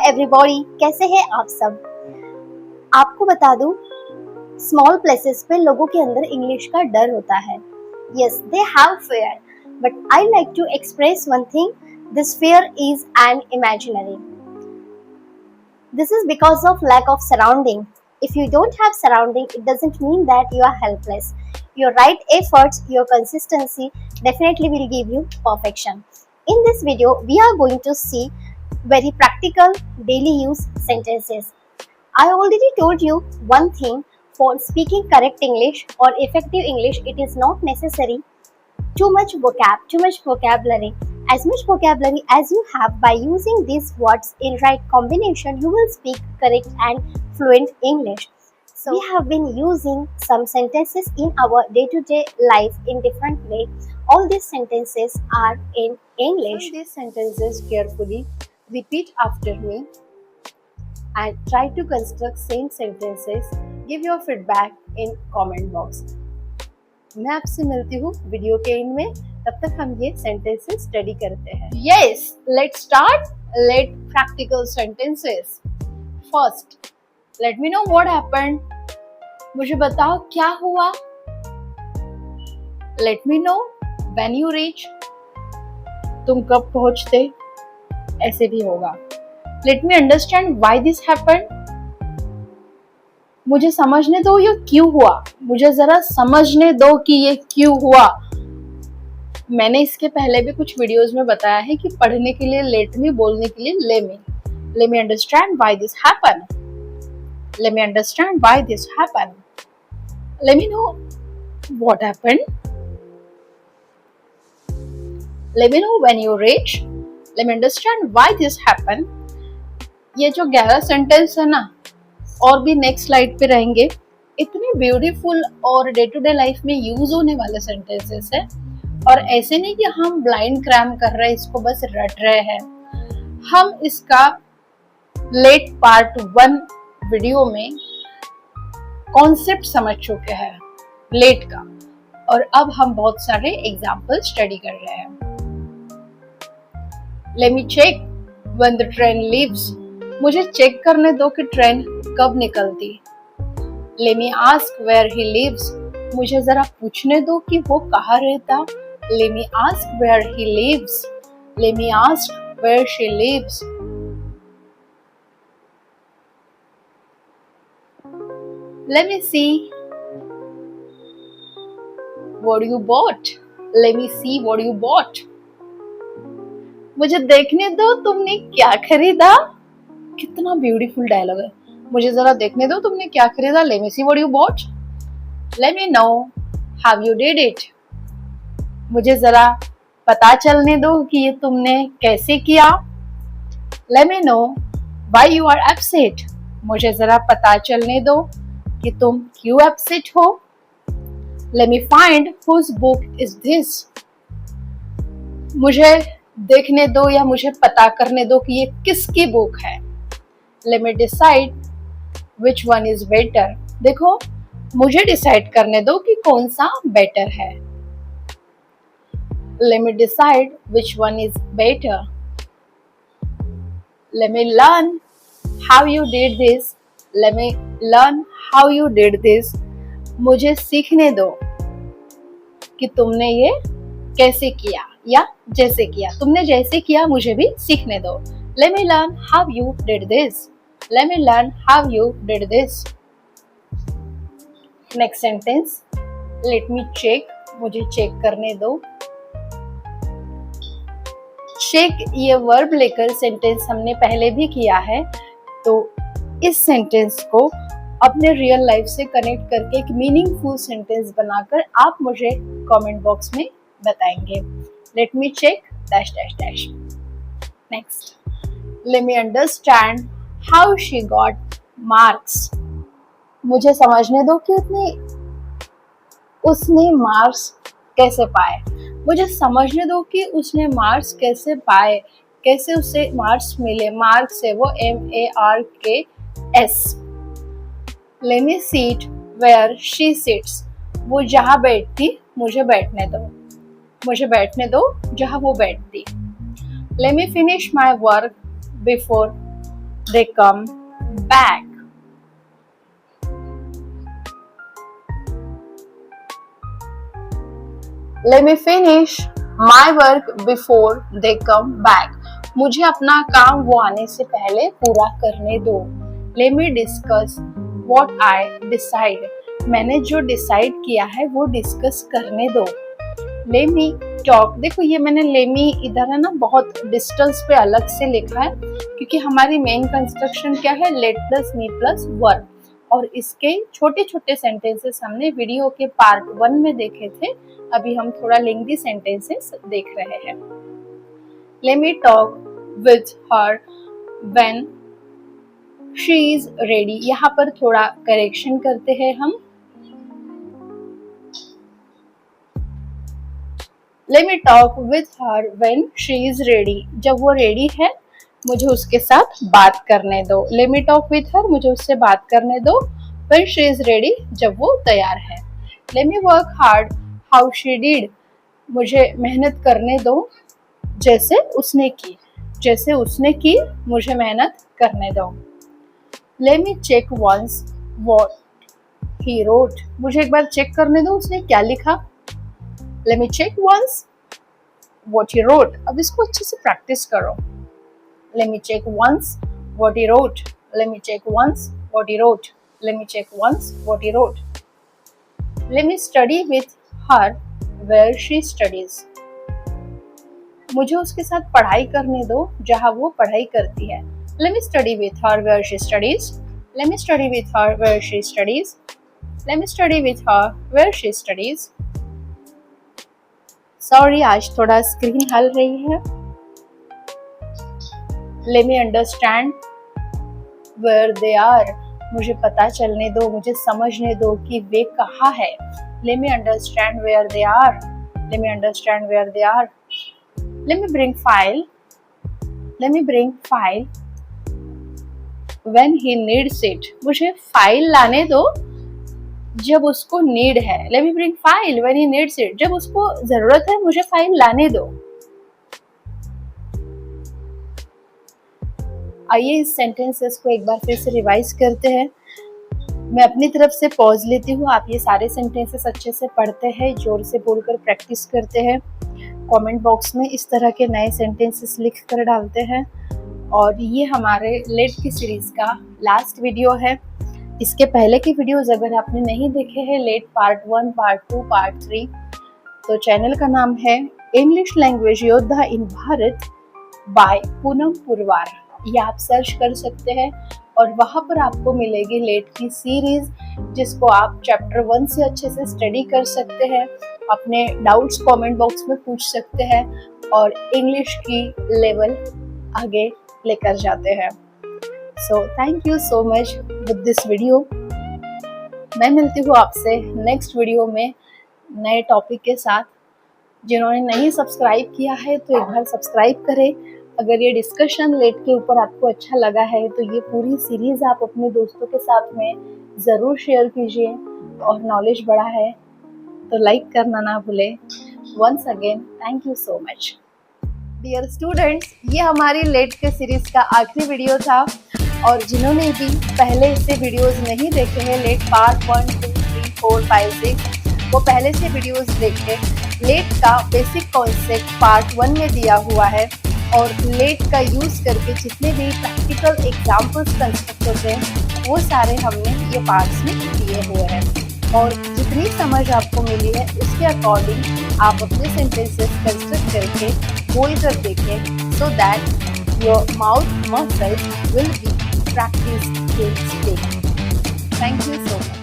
Everybody, कैसे हैं आप सब। आपको बता दूं, स्मॉल प्लेसेस पे लोगों के अंदर इंग्लिश का डर होता है। Yes, they have fear, but I like to express one thing, this fear is an imaginary. This is because of lack of surrounding. If you don't have surrounding, it doesn't mean that you are helpless. Your right efforts, your consistency definitely will give you perfection. In this video, we are going to see very practical daily use sentences. I already told you one thing, for speaking correct English or effective English, it is not necessary too much vocabulary. As much vocabulary as you have, by using these words in right combination, you will speak correct and fluent English. So we have been using some sentences in our day-to-day life in different way. All these sentences are in English. These sentences carefully, repeat after me and try to construct same sentences. Give your feedback in comment box. मैं आपसे मिलती हूँ video के and में, तब तक हम ये सेंटेंसेस स्टडी करते हैं. Yes, let's start. Let practical sentences. First, let me know what happened. मुझे बताओ क्या हुआ. Let me know when you reach. तुम कब पहुंचते. ऐसे भी होगा. Let me understand why this happened. मुझे समझने दो ये क्यों हुआ. मुझे जरा समझने दो कि ये क्यों हुआ. मैंने इसके पहले भी कुछ वीडियोस में बताया है कि पढ़ने के लिए लेट मी, बोलने के लिए ले मी. Let me understand why this happened. Let me understand why this happened. Let me know what happened. Let me know when you reach. Let me understand why this happened. ये जो 11 sentence है ना, और भी नेक्स्ट स्लाइड पे रहेंगे. इतने beautiful और डे टू डे लाइफ में यूज होने वाले सेंटेंसेस है. और ऐसे नहीं कि हम ब्लाइंड क्रैम कर रहे हैं, इसको बस रट रहे हैं. हम इसका लेट पार्ट 1 वीडियो में कॉन्सेप्ट समझ चुके हैं लेट का, और अब हम बहुत सारे एग्जाम्पल स्टडी कर रहे हैं. Let me check when the train leaves. मुझे चेक करने दो कि ट्रेन कब निकलती. Let me ask where he lives. मुझे जरा पूछने दो कि वो कहाँ रहता. Let me ask where he lives. Let me ask where she lives. Let me see what you bought. Let me see what you bought. मुझे देखने दो तुमने क्या खरीदा. कितना ब्यूटीफुल डायलॉग है. मुझे जरा देखने दो तुमने क्या खरीदा. Let me see what you bought. Let me know how you did it. मुझे जरा पता चलने दो कि ये तुमने कैसे किया. Let me know why you are upset. मुझे जरा पता चलने दो कि तुम क्यों upset हो. Let me find whose book is this. मुझे देखने दो या मुझे पता करने दो कि ये किसकी बुक है. Let me decide which one is better. देखो, मुझे डिसाइड करने दो कि कौन सा बेटर है. Let me decide which one is better. Let me learn how you did this. Let me learn how you did this. मुझे सीखने दो कि तुमने ये कैसे किया या जैसे किया. तुमने जैसे किया मुझे भी सीखने दो. Let me learn how you did this. Let me learn how you did this. Next sentence. Let me check. मुझे चेक करने दो. चेक ये वर्ब लेकर सेंटेंस हमने पहले भी किया है, तो इस सेंटेंस को अपने रियल लाइफ से कनेक्ट करके एक मीनिंगफुल सेंटेंस बनाकर आप मुझे कमेंट बॉक्स में बताएंगे. Let me check dash dash dash. Next. Let me understand how she got marks. मुझे समझने दो कि उसने मार्क्स कैसे पाए. मुझे समझने दो कि उसने मार्क्स कैसे पाए, कैसे उसे मार्क्स मिले. मार्क्स है वो MARKS. Let me sit where she sits. वो जहाँ बैठती मुझे बैठने दो. मुझे बैठने दो जहाँ वो बैठती. Let me finish my work before they come back. Let me finish my work before they come back. मुझे अपना काम वो आने से पहले पूरा करने दो. Let me discuss what I decide. मैंने जो डिसाइड किया है वो डिस्कस करने दो. Let me talk. देखो ये मैंने let me इधर है ना बहुत डिस्टेंस पे अलग से लिखा है क्योंकि हमारी मेन कंस्ट्रक्शन क्या है, let plus me plus verb. और इसके छोटे छोटे सेंटेंसेस हमने वीडियो के पार्ट 1 में देखे थे. अभी हम थोड़ा लेंथी सेंटेंसेस देख रहे हैं. Let me talk with her when she is ready. यहाँ पर थोड़ा करेक्शन करते हैं हम. Let me talk with her when she is ready. जब वो रेडी है मुझे उसके साथ बात करने दो. Let me talk with her. मुझे उससे बात करने दो. When she is ready. जब वो तैयार है. Let me work hard how she did. मुझे मेहनत करने दो जैसे उसने की. जैसे उसने की मुझे मेहनत करने दो. Let me check once what he wrote. मुझे एक बार चेक करने दो उसने क्या लिखा. Let me check once what he wrote. अब इसको अच्छे से प्रैक्टिस करो. Let me check once what he wrote. Let me check once what he wrote. Let me check once what he wrote. Let me study with her where she studies. मुझे उसके साथ पढ़ाई करने दो जहाँ वो पढ़ाई करती है. Let me study with her where she studies. Let me study with her where she studies. Let me study with her where she studies. Sorry, आज थोड़ा स्क्रीन हल रही है. Let me understand where they are. मुझे पता चलने दो, मुझे समझने दो कि वे कहाँ है. Let me understand where they are. Let me understand where they are. Let me bring file. Let me bring file when he needs it. मुझे फाइल लाने दो जब उसको नीड है. Let me bring file when he needs it. जब उसको जरूरत है मुझे फाइल लाने दो. आइए इस सेंटेंसेस को एक बार फिर से रिवाइज करते हैं. मैं अपनी तरफ से पॉज लेती हूँ. आप ये सारे सेंटेंसेस अच्छे से पढ़ते हैं, जोर से बोलकर प्रैक्टिस करते हैं. कमेंट बॉक्स में इस तरह के नए सेंटेंसेस लिख कर डालते हैं. और ये हमारे लेट की सीरीज का लास्ट वीडियो है. इसके पहले की वीडियोस अगर आपने नहीं देखे हैं, लेट पार्ट 1, पार्ट 2, पार्ट 3, तो चैनल का नाम है इंग्लिश लैंग्वेज योद्धा इन भारत बाय पूनम पुरवार. ये आप सर्च कर सकते हैं और वहाँ पर आपको मिलेगी लेट की सीरीज जिसको आप चैप्टर 1 से अच्छे से स्टडी कर सकते हैं. अपने डाउट्स कमेंट बॉक्स में पूछ सकते हैं और इंग्लिश की लेवल आगे लेकर जाते हैं. So thank you so much with this video. मैं मिलती हूँ आपसे नेक्स्ट वीडियो में नए टॉपिक के साथ. जिन्होंने नहीं सब्सक्राइब किया है तो एक बार सब्सक्राइब करें. अगर ये डिस्कशन लेट के ऊपर आपको अच्छा लगा है तो ये पूरी सीरीज आप अपने दोस्तों के साथ में ज़रूर शेयर कीजिए. और नॉलेज बढ़ा है तो लाइक करना ना भूलें. Once again thank you so much. Dear students, ये हमारी लेट के सीरीज का आखिरी वीडियो था. और जिन्होंने भी पहले से वीडियोस नहीं देखे हैं, लेट पार्ट 1, 2, 3, 4, 5, 6, वो पहले से वीडियोस देखें. लेट का बेसिक कॉन्सेप्ट पार्ट 1 में दिया हुआ है और लेट का यूज़ करके जितने भी प्रैक्टिकल एग्जाम्पल्स कंस्ट्रक्ट होते हैं वो सारे हमने ये पार्ट्स में दिए हुए हैं. और जितनी समझ आपको मिली है उसके अकॉर्डिंग आप अपने सेंटेंसेस कंस्ट्रक्ट करके बोल कर देखें so that your mouth muscles will be practice. Thank you so much.